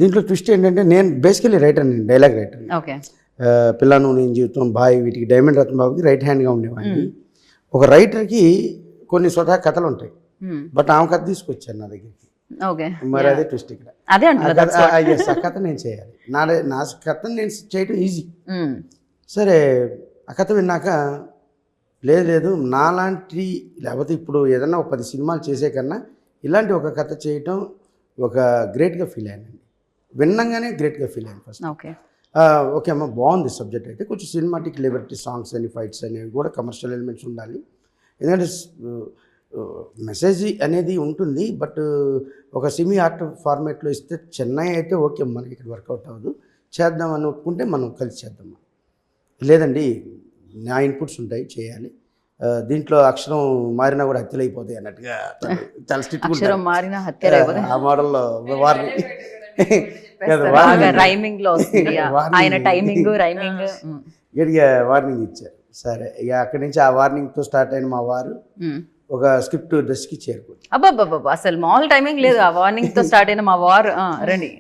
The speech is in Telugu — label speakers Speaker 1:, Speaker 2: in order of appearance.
Speaker 1: దీంట్లో ట్విస్ట్ ఏంటంటే నేను బేసికలీ రైటర్, నేను డైలాగ్ రైటర్.
Speaker 2: ఓకే.
Speaker 1: పిల్లను నేను జీవితం బాయ్ వీటికి డైమండ్ రత్న బాబుకి రైట్ హ్యాండ్గా ఉండేవాడిని. ఒక రైటర్కి కొన్ని స్వతహా కథలు ఉంటాయి, బట్ ఆమె కథ తీసుకొచ్చాను నా దగ్గరికి.
Speaker 2: ఓకే.
Speaker 1: మరి అదే ట్విస్ట్ ఇక్కడ.
Speaker 2: అదే
Speaker 1: ఆ కథ నేను చేయాలి, నా కథను నేను చేయడం ఈజీ. సరే ఆ కథ విన్నాక లేదు నాలాంటి, లేకపోతే ఇప్పుడు ఏదన్నా ఒక 10 సినిమాలు చేసే కన్నా ఇలాంటి ఒక కథ చేయటం ఒక గ్రేట్గా ఫీల్ అయ్యానండి. విన్నంగానే గ్రేట్గా ఫీల్ అయ్యాను ఫస్ట్. ఓకే అమ్మ బాగుంది సబ్జెక్ట్, అయితే కొంచెం సినిమాటిక్ లిబర్టీ, సాంగ్స్ అని ఫైట్స్ అనేవి కూడా కమర్షియల్ ఎలిమెంట్స్ ఉండాలి. ఎందుకంటే మెసేజ్ అనేది ఉంటుంది, బట్ ఒక సెమీ ఆర్ట్ ఫార్మేట్లో ఇస్తే చెన్నై అయితే ఓకే మనకి ఇక్కడ వర్కౌట్ అవ్వదు, చేద్దాం అని ఒప్పుకుంటే మనం కలిసి చేద్దాం. లేదండి నా ఇన్పుట్స్ ఉంటాయి, చేయాలి, దీంట్లో అక్షరం మారినా కూడా హత్యలు అయిపోతాయి అన్నట్టుగా చాలా స్ట్రిక్ట్ ఆ మోడల్లో గట్టిగా వార్నింగ్ ఇచ్చారు. సరే ఇక అక్కడి నుంచి ఆ వార్నింగ్తో స్టార్ట్ అయిన మా వారు ఒక స్క్రిప్ట్ దశకి చేరుకుంది.
Speaker 2: అసలు మామూలు టైమింగ్ లేదు, ఆ వార్నింగ్ తో స్టార్ట్ అయిన మా వారు రండి